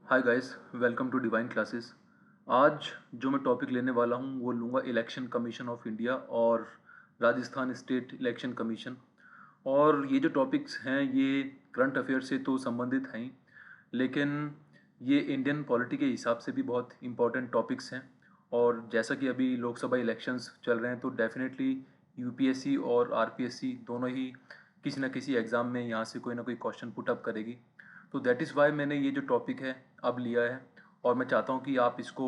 Hi guys, welcome to divine classes. आज जो मैं टॉपिक लेने वाला हूँ वो लूँगा इलेक्शन कमीशन ऑफ इंडिया और राजस्थान स्टेट इलेक्शन कमीशन। और ये जो टॉपिक्स हैं ये करंट अफेयर से तो संबंधित हैं ही, लेकिन ये इंडियन पॉलिटी के हिसाब से भी बहुत इम्पोर्टेंट टॉपिक्स हैं। और जैसा कि अभी लोकसभा इलेक्शंस चल रहे हैं तो डेफिनेटली यूपीएससी और आरपीएससी दोनों ही किसी न किसी एग्ज़ाम में यहाँ से कोई ना कोई क्वेश्चन पुट अप करेगी। तो दैट इज़ वाई मैंने ये जो टॉपिक है अब लिया है और मैं चाहता हूँ कि आप इसको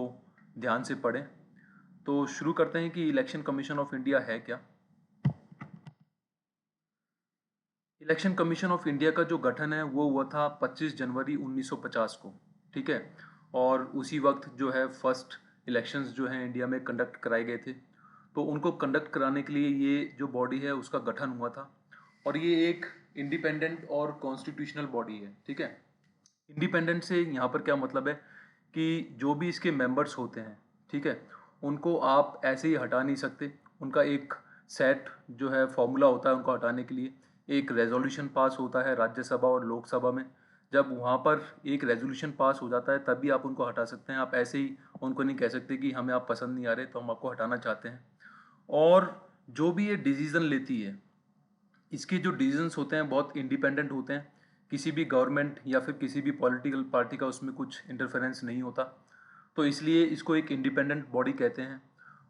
ध्यान से पढ़ें। तो शुरू करते हैं कि इलेक्शन कमीशन ऑफ इंडिया है क्या। इलेक्शन कमीशन ऑफ इंडिया का जो गठन है वो हुआ था 25 जनवरी 1950 को। ठीक है। और उसी वक्त जो है फर्स्ट इलेक्शंस जो हैं इंडिया में कंडक्ट कराए गए थे। तो उनको कंडक्ट कराने के लिए ये जो बॉडी है उसका गठन हुआ था। और ये एक इंडिपेंडेंट और कॉन्स्टिट्यूशनल बॉडी है। ठीक है। इंडिपेंडेंट से यहाँ पर क्या मतलब है कि जो भी इसके मेंबर्स होते हैं, ठीक है, उनको आप ऐसे ही हटा नहीं सकते। उनका एक सेट जो है फॉर्मूला होता है उनको हटाने के लिए। एक रेजोल्यूशन पास होता है राज्यसभा और लोकसभा में। जब वहाँ पर एक रेजोल्यूशन पास हो जाता है तभी आप उनको हटा सकते हैं। आप ऐसे ही उनको नहीं कह सकते कि हमें आप पसंद नहीं आ रहे तो हम आपको हटाना चाहते हैं। और जो भी ये डिसीज़न लेती है, इसके जो डिसीजंस होते हैं बहुत इंडिपेंडेंट होते हैं। किसी भी गवर्नमेंट या फिर किसी भी पॉलिटिकल पार्टी का उसमें कुछ इंटरफेरेंस नहीं होता। तो इसलिए इसको एक इंडिपेंडेंट बॉडी कहते हैं।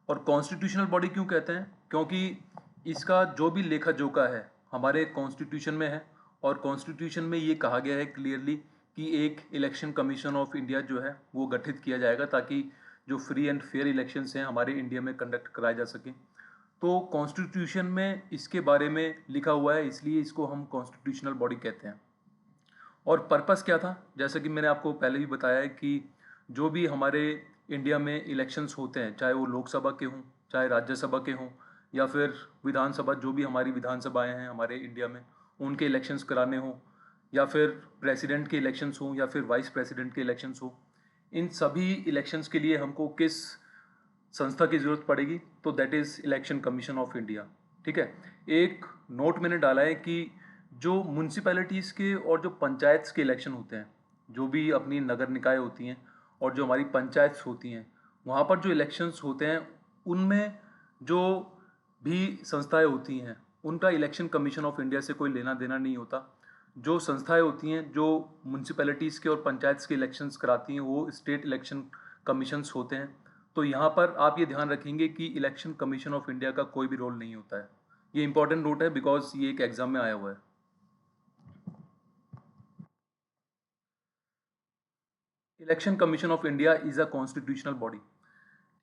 और कॉन्स्टिट्यूशनल बॉडी क्यों कहते हैं? क्योंकि इसका जो भी लेखा जोखा है हमारे कॉन्स्टिट्यूशन में है। और कॉन्स्टिट्यूशन में ये कहा गया है क्लियरली कि एक इलेक्शन कमीशन ऑफ इंडिया जो है वो गठित किया जाएगा ताकि जो फ्री एंड फेयर इलेक्शंस हैं हमारे इंडिया में कंडक्ट कराए जा सकें। तो कॉन्स्टिट्यूशन में इसके बारे में लिखा हुआ है, इसलिए इसको हम कॉन्स्टिट्यूशनल बॉडी कहते हैं। और पर्पस क्या था? जैसा कि मैंने आपको पहले भी बताया है कि जो भी हमारे इंडिया में इलेक्शंस होते हैं, चाहे वो लोकसभा के हों, चाहे राज्यसभा के हों, या फिर विधानसभा, जो भी हमारी विधानसभाएं हैं हमारे इंडिया में, उनके इलेक्शंस कराने हों, या फिर प्रेसिडेंट के इलेक्शंस हों, या फिर वाइस प्रेसिडेंट के इलेक्शंस हों, इन सभी इलेक्शंस के लिए हमको किस संस्था की ज़रूरत पड़ेगी? तो that is election commission of India. ठीक है। एक नोट मैंने डाला है कि जो म्यूनसिपैलिटीज़ के और जो पंचायत के इलेक्शन होते हैं, जो भी अपनी नगर निकाय होती हैं और जो हमारी पंचायत होती हैं, वहाँ पर जो इलेक्शंस होते हैं उनमें जो भी संस्थाएं होती हैं उनका इलेक्शन कमीशन ऑफ इंडिया से कोई लेना देना नहीं होता। जो संस्थाएं होती हैं जो म्यूनसिपैलिटीज़ के और पंचायत के इलेक्शंस कराती हैं वो स्टेट इलेक्शन कमीशंस होते हैं। तो यहाँ पर आप ये ध्यान रखेंगे कि इलेक्शन कमीशन ऑफ इंडिया का कोई भी रोल नहीं होता है। ये इंपॉर्टेंट नोट है बिकॉज ये एक एग्जाम में आया हुआ है। Election commission of India is a constitutional body.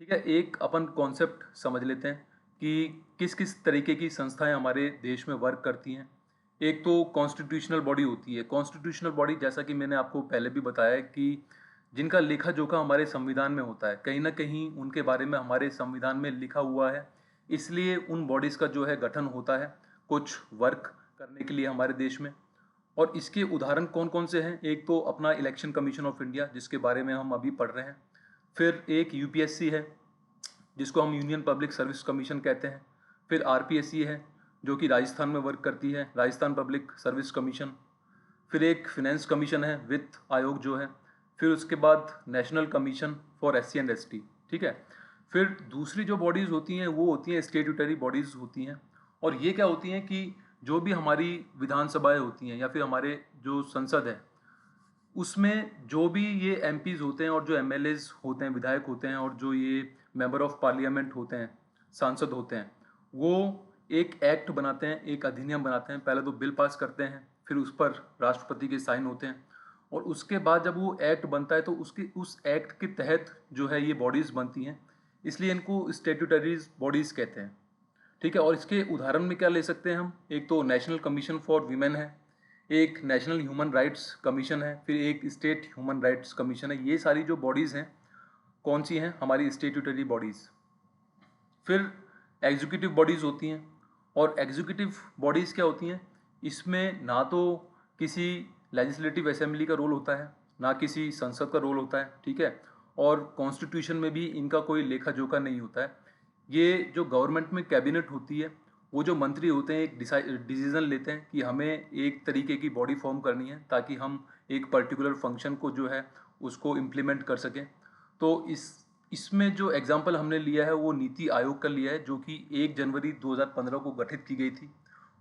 ठीक है। एक अपन कॉन्सेप्ट समझ लेते हैं कि किस किस तरीके की संस्थाएं हमारे देश में वर्क करती हैं। एक तो कॉन्स्टिट्यूशनल बॉडी होती है। कॉन्स्टिट्यूशनल बॉडी, जैसा कि मैंने आपको पहले भी बताया है कि जिनका लेखा जोखा हमारे संविधान में होता है, कहीं ना कहीं उनके बारे में हमारे संविधान में लिखा हुआ है, इसलिए उन बॉडीज़ का जो है गठन होता है कुछ वर्क करने के लिए हमारे देश में। और इसके उदाहरण कौन कौन से हैं? एक तो अपना इलेक्शन कमीशन ऑफ इंडिया जिसके बारे में हम अभी पढ़ रहे हैं। फिर एक यूपीएससी है जिसको हम यूनियन पब्लिक सर्विस कमीशन कहते हैं। फिर आरपीएससी है जो कि राजस्थान में वर्क करती है, राजस्थान पब्लिक सर्विस कमीशन। फिर एक फिनेंस कमीशन है, वित्त आयोग जो है। फिर उसके बाद national commission for SC and ST. ठीक है। फिर दूसरी जो बॉडीज़ होती हैं वो होती हैं स्टेट्यूटरी बॉडीज़ होती हैं। और ये क्या होती हैं कि जो भी हमारी विधानसभाएं होती हैं या फिर हमारे जो संसद है उसमें जो भी ये एमपीज़ होते हैं और जो एमएलएज होते हैं, विधायक होते हैं, और जो ये मेंबर ऑफ पार्लियामेंट होते हैं, सांसद होते हैं, वो एक एक्ट बनाते हैं, एक अधिनियम बनाते हैं। पहले तो बिल पास करते हैं, फिर उस पर राष्ट्रपति के साइन होते हैं। और उसके बाद जब वो एक्ट बनता है तो उसके उस एक्ट के तहत जो है ये बॉडीज़ बनती हैं, इसलिए इनको स्टेट्यूटरीज बॉडीज़ कहते हैं। ठीक है। और इसके उदाहरण में क्या ले सकते हैं हम? एक तो नेशनल कमीशन फॉर वीमेन है, एक नेशनल ह्यूमन राइट्स कमीशन है, फिर एक स्टेट ह्यूमन राइट्स कमीशन है। ये सारी जो बॉडीज़ हैं कौन सी हैं? हमारी स्टेट्यूटरी बॉडीज़। फिर एग्जीक्यूटिव बॉडीज़ होती हैं। और एग्जीक्यूटिव बॉडीज़ क्या होती हैं? इसमें ना तो किसी लेजिस्लेटिव असेंबली का रोल होता है, ना किसी संसद का रोल होता है। ठीक है। और कॉन्स्टिट्यूशन में भी इनका कोई लेखा जोखा नहीं होता है। ये जो गवर्नमेंट में कैबिनेट होती है, वो जो मंत्री होते हैं एक डिसीजन लेते हैं कि हमें एक तरीके की बॉडी फॉर्म करनी है ताकि हम एक पर्टिकुलर फंक्शन को जो है उसको इम्प्लीमेंट कर सकें। तो इसमें जो एग्जाम्पल हमने लिया है वो नीति आयोग का लिया है, जो कि 1 जनवरी 2015 को गठित की गई थी।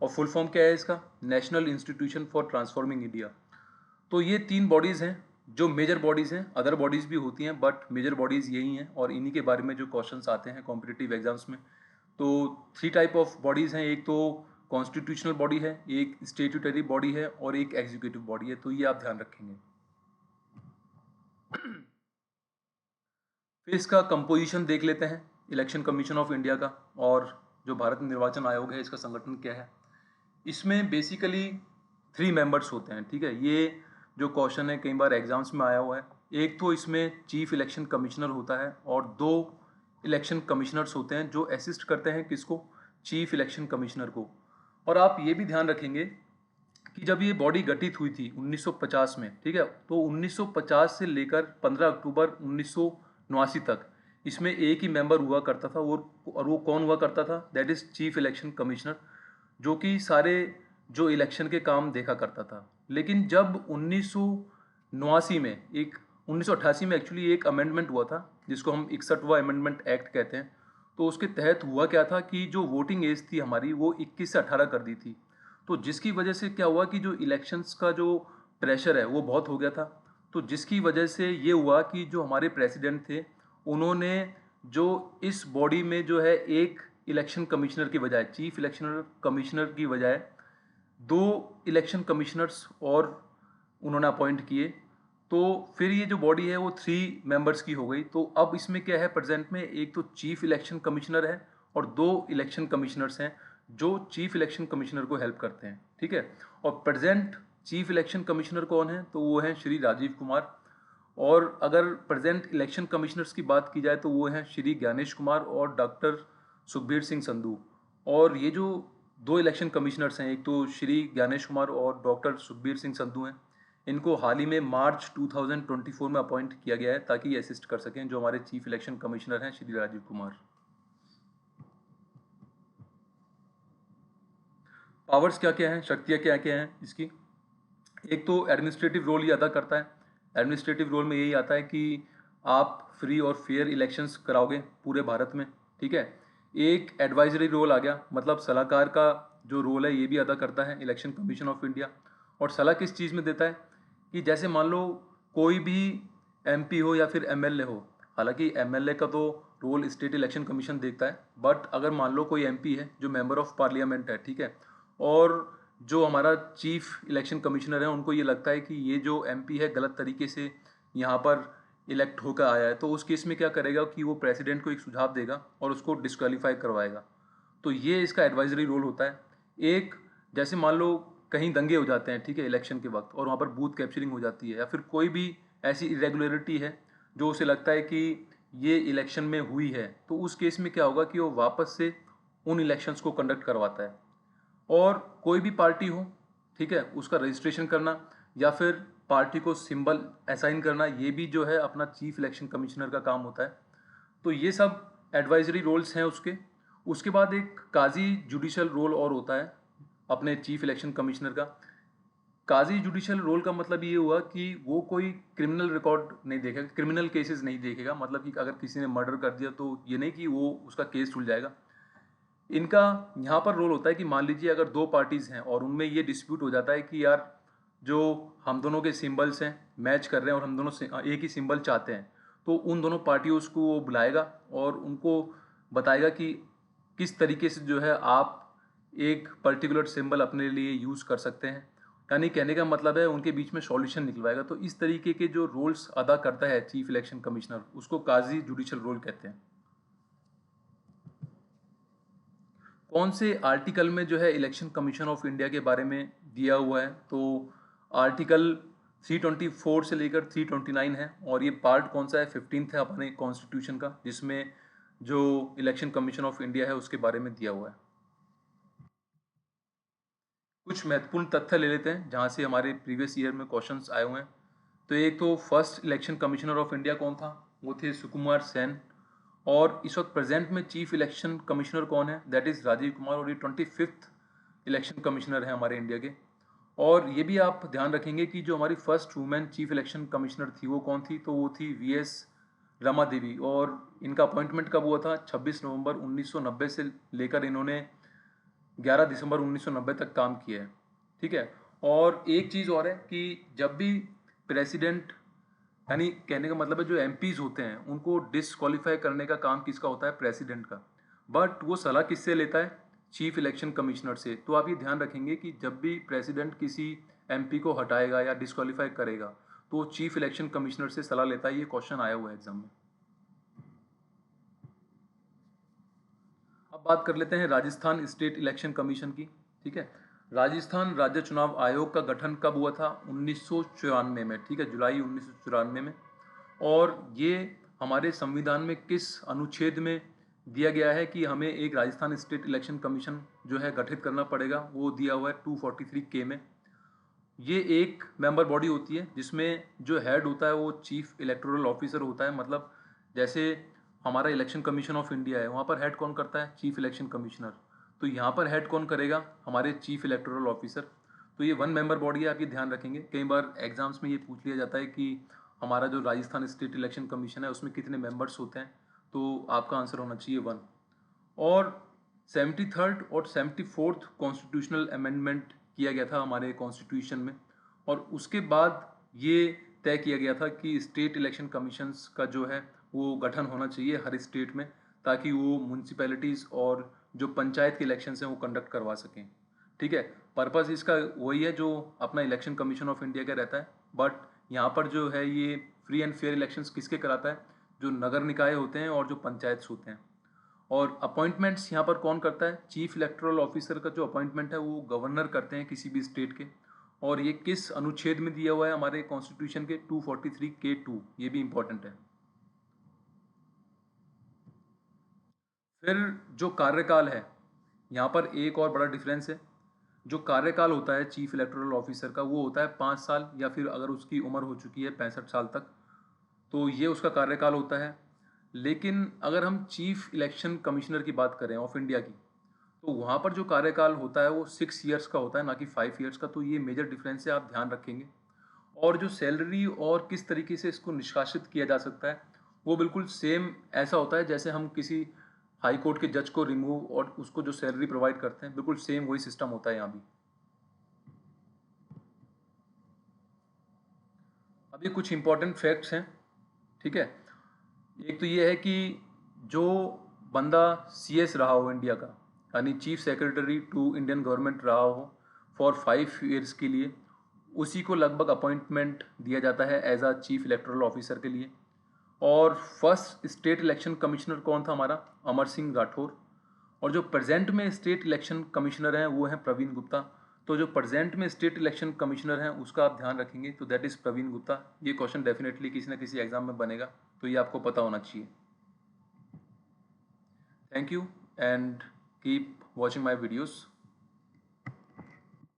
और फुल फॉर्म क्या है इसका? National institution for transforming India. तो ये 3 बॉडीज़ हैं जो मेजर बॉडीज़ हैं, अदर बॉडीज़ भी होती हैं बट मेजर बॉडीज़ यही हैं, और इन्हीं के बारे में जो क्वेश्चंस आते हैं कॉम्पिटिटिव एग्जाम्स में। तो 3 टाइप ऑफ बॉडीज़ हैं, एक तो कॉन्स्टिट्यूशनल बॉडी है, एक स्टेट्यूटरी बॉडी है और एक एग्जीक्यूटिव बॉडी है। तो ये आप ध्यान रखेंगे। फिर इसका कंपोजिशन देख लेते हैं इलेक्शन कमीशन ऑफ इंडिया का, और जो भारत निर्वाचन आयोग है इसका संगठन क्या है। इसमें बेसिकली 3 मेंबर्स होते हैं, ठीक है। ये जो क्वेश्चन है कई बार एग्जाम्स में आया हुआ है। एक तो इसमें चीफ इलेक्शन कमिश्नर होता है और 2 इलेक्शन कमिश्नर्स होते हैं जो असिस्ट करते हैं किसको? चीफ इलेक्शन कमिश्नर को। और आप ये भी ध्यान रखेंगे कि जब ये बॉडी गठित हुई थी 1950 में, ठीक है, तो 1950 से लेकर 15 अक्टूबर 1989 तक इसमें एक ही मेंबर हुआ करता था, और वो कौन हुआ करता था? That is chief election commissioner, जो कि सारे जो इलेक्शन के काम देखा करता था। लेकिन जब 1989 में 1988 में एक्चुअली एक अमेंडमेंट हुआ था जिसको हम 61वां अमेंडमेंट एक्ट कहते हैं। तो उसके तहत हुआ क्या था कि जो वोटिंग एज थी हमारी वो 21 से 18 कर दी थी। तो जिसकी वजह से क्या हुआ कि जो इलेक्शंस का जो प्रेशर है वो बहुत हो गया था। तो जिसकी वजह से ये हुआ कि जो हमारे प्रेसिडेंट थे उन्होंने जो इस बॉडी में जो है एक इलेक्शन कमिश्नर की बजाय, चीफ इलेक्शन कमिश्नर की बजाय 2 इलेक्शन कमिश्नर्स और उन्होंने अपॉइंट किए। तो फिर ये जो बॉडी है वो 3 मेंबर्स की हो गई। तो अब इसमें क्या है प्रेजेंट में? एक तो चीफ इलेक्शन कमिश्नर है और 2 इलेक्शन कमिश्नर्स हैं जो चीफ इलेक्शन कमिश्नर को हेल्प करते हैं, ठीक है। और प्रेजेंट चीफ इलेक्शन कमिश्नर कौन है? तो वो हैं श्री राजीव कुमार। और अगर प्रेजेंट इलेक्शन कमिश्नर्स की बात की जाए तो वो हैं श्री ज्ञानेश कुमार और डॉक्टर सुखबीर सिंह संधू। और ये जो 2 इलेक्शन कमिश्नर्स हैं, एक तो श्री ज्ञानेश कुमार और डॉक्टर सुखबीर सिंह संधू हैं, इनको हाल ही में मार्च 2024 में अपॉइंट किया गया है ताकि ये असिस्ट कर सकें जो हमारे चीफ इलेक्शन कमिश्नर हैं श्री राजीव कुमार। पावर्स क्या क्या हैं, शक्तियाँ क्या क्या हैं इसकी? एक तो एडमिनिस्ट्रेटिव रोल ही अदा करता है। एडमिनिस्ट्रेटिव रोल में यही आता है कि आप फ्री और फेयर इलेक्शंस कराओगे पूरे भारत में, ठीक है। एक एडवाइजरी रोल आ गया, मतलब सलाहकार का जो रोल है ये भी अदा करता है इलेक्शन कमीशन ऑफ इंडिया। और सलाह किस चीज़ में देता है कि जैसे मान लो कोई भी एमपी हो या फिर एमएलए हो, हालांकि एमएलए का तो रोल स्टेट इलेक्शन कमीशन देखता है, बट अगर मान लो कोई एमपी है जो मेंबर ऑफ पार्लियामेंट है, ठीक है, और जो हमारा चीफ इलेक्शन कमिश्नर है उनको ये लगता है कि ये जो एमपी है गलत तरीके से यहाँ पर इलेक्ट होकर आया है, तो उस केस में क्या करेगा कि वो प्रेसिडेंट को एक सुझाव देगा और उसको डिस्क्वालीफाई करवाएगा। तो ये इसका एडवाइजरी रोल होता है। एक, जैसे मान लो कहीं दंगे हो जाते हैं, ठीक है, इलेक्शन के वक्त, और वहाँ पर बूथ कैप्चरिंग हो जाती है या फिर कोई भी ऐसी इरेगुलरिटी है जो उसे लगता है कि ये इलेक्शन में हुई है, तो उस केस में क्या होगा कि वो वापस से उन इलेक्शंस को कंडक्ट करवाता है। और कोई भी पार्टी हो, ठीक है, उसका रजिस्ट्रेशन करना या फिर पार्टी को सिंबल असाइन करना, ये भी जो है अपना चीफ इलेक्शन कमिश्नर का काम होता है। तो ये सब एडवाइजरी रोल्स हैं उसके। उसके बाद एक काजी जुडिशल रोल और होता है अपने चीफ इलेक्शन कमिश्नर का। काजी जुडिशल रोल का मतलब ये हुआ कि वो कोई क्रिमिनल रिकॉर्ड नहीं देखेगा, क्रिमिनल केसेस नहीं देखेगा, मतलब कि अगर किसी ने मर्डर कर दिया तो ये नहीं कि वो उसका केस खुल जाएगा। इनका यहाँ पर रोल होता है कि मान लीजिए अगर 2 पार्टीज़ हैं और उनमें ये डिस्प्यूट हो जाता है कि यार जो हम दोनों के सिंबल्स हैं मैच कर रहे हैं और हम दोनों एक ही सिंबल चाहते हैं, तो उन दोनों पार्टियों को वो बुलाएगा और उनको बताएगा कि किस तरीके से जो है आप एक पर्टिकुलर सिंबल अपने लिए यूज़ कर सकते हैं। यानी कहने का मतलब है उनके बीच में सॉल्यूशन निकलवाएगा। तो इस तरीके के जो रोल्स अदा करता है चीफ इलेक्शन कमिश्नर, उसको काजी जुडिशल रोल कहते हैं। कौन से आर्टिकल में जो है इलेक्शन कमीशन ऑफ इंडिया के बारे में दिया हुआ है? तो आर्टिकल 324 से लेकर 329 है। और ये पार्ट कौन सा है? 15th है अपने कॉन्स्टिट्यूशन का, जिसमें जो इलेक्शन कमीशन ऑफ इंडिया है उसके बारे में दिया हुआ है। कुछ महत्वपूर्ण तथ्य ले लेते हैं जहाँ से हमारे प्रीवियस ईयर में क्वेश्चंस आए हुए हैं। तो एक तो first election commissioner of India कौन था? वो थे सुकुमार सेन। और इस वक्त प्रेजेंट में चीफ इलेक्शन कमिश्नर कौन है? दैट इज़ राजीव कुमार, और ये 25th इलेक्शन कमिश्नर है हमारे इंडिया के। और ये भी आप ध्यान रखेंगे कि जो हमारी first women chief election commissioner थी वो कौन थी, तो वो थी वीएस रमा देवी। और इनका अपॉइंटमेंट कब हुआ था, 26 नवंबर 1990 से लेकर इन्होंने 11 दिसंबर 1990 तक काम किया है। ठीक है। और एक चीज़ और है कि जब भी प्रेसिडेंट, यानी कहने का मतलब है जो एमपीज होते हैं उनको डिसक्वालीफाई करने का काम किसका होता है, प्रेसिडेंट का। बट वो सलाह किससे लेता है, चीफ इलेक्शन कमिश्नर से। तो आप ये ध्यान रखेंगे कि जब भी प्रेसिडेंट किसी एमपी को हटाएगा या डिसक्वालीफाई करेगा तो चीफ इलेक्शन कमिश्नर से सलाह लेता है। ये क्वेश्चन आया हुआ है एग्जाम में। अब बात कर लेते हैं राजस्थान स्टेट इलेक्शन कमीशन की। ठीक है। राजस्थान राज्य चुनाव आयोग का गठन कब हुआ था, 1994 में। ठीक है, जुलाई 1994 में। और ये हमारे संविधान में किस अनुच्छेद में दिया गया है कि हमें एक राजस्थान स्टेट इलेक्शन कमीशन जो है गठित करना पड़ेगा, वो दिया हुआ है 243 के में। ये एक मेंबर बॉडी होती है जिसमें जो हेड होता है वो चीफ इलेक्टोरल ऑफिसर होता है। मतलब जैसे हमारा इलेक्शन कमीशन ऑफ इंडिया है, वहाँ पर हेड कौन करता है, चीफ इलेक्शन कमिश्नर। तो यहाँ पर हेड कौन करेगा, हमारे चीफ इलेक्टोरल ऑफिसर। तो ये वन मेंबर बॉडी है, आप ये ध्यान रखेंगे। कई बार एग्जाम्स में ये पूछ लिया जाता है कि हमारा जो राजस्थान स्टेट इलेक्शन कमीशन है उसमें कितने मेंबर्स होते हैं, तो आपका आंसर होना चाहिए 1। और 73rd और 74th कॉन्स्टिट्यूशनल अमेंडमेंट किया गया था हमारे कॉन्स्टिट्यूशन में। और उसके बाद ये तय किया गया था कि स्टेट इलेक्शन कमीशंस का जो है वो गठन होना चाहिए हर स्टेट में, ताकि वो म्यूनसिपैलिटीज़ और जो पंचायत के इलेक्शंस हैं वो कंडक्ट करवा सकें। ठीक है। पर्पज़ इसका वही है जो अपना इलेक्शन कमीशन ऑफ इंडिया का रहता है। बट यहाँ पर जो है ये फ्री एंड फेयर इलेक्शंस किसके कराता है, जो नगर निकाय होते हैं और जो पंचायत होते हैं। और अपॉइंटमेंट्स यहाँ पर कौन करता है, चीफ इलेक्टोरल ऑफिसर का जो अपॉइंटमेंट है वो गवर्नर करते हैं किसी भी स्टेट के। और ये किस अनुच्छेद में दिया हुआ है, हमारे कॉन्स्टिट्यूशन के 243(2)। ये भी इंपॉर्टेंट है। फिर जो कार्यकाल है, यहाँ पर एक और बड़ा डिफरेंस है। जो कार्यकाल होता है चीफ इलेक्टोरल ऑफिसर का वो होता है 5 साल, या फिर अगर उसकी उम्र हो चुकी है 65 साल तक तो ये उसका कार्यकाल होता है। लेकिन अगर हम चीफ इलेक्शन कमिश्नर की बात करें ऑफ इंडिया की, तो वहाँ पर जो कार्यकाल होता है वो 6 ईयर्स का होता है, ना कि 5 ईयर्स का। तो ये मेजर डिफरेंस है, आप ध्यान रखेंगे। और जो सैलरी और किस तरीके से इसको निष्कासित किया जा सकता है वो बिल्कुल सेम ऐसा होता है जैसे हम किसी हाई कोर्ट के जज को रिमूव और उसको जो सैलरी प्रोवाइड करते हैं, बिल्कुल सेम वही सिस्टम होता है यहाँ भी। अभी कुछ इंपॉर्टेंट फैक्ट्स हैं। ठीक है। एक तो ये है कि जो बंदा सीएस रहा हो इंडिया का, यानी chief secretary to Indian government रहा हो फॉर 5 ईयर्स के लिए, उसी को लगभग अपॉइंटमेंट दिया जाता है as a chief electoral officer के लिए। और फर्स्ट स्टेट इलेक्शन कमिश्नर कौन था, हमारा अमर सिंह राठौर। और जो प्रेजेंट में स्टेट इलेक्शन कमिश्नर हैं वो हैं प्रवीण गुप्ता। तो जो प्रेजेंट में स्टेट इलेक्शन कमिश्नर हैं उसका आप ध्यान रखेंगे, तो दैट इज़ प्रवीण गुप्ता। ये क्वेश्चन डेफिनेटली किसी ना किसी एग्जाम में बनेगा, तो ये आपको पता होना चाहिए। Thank you and keep watching my videos.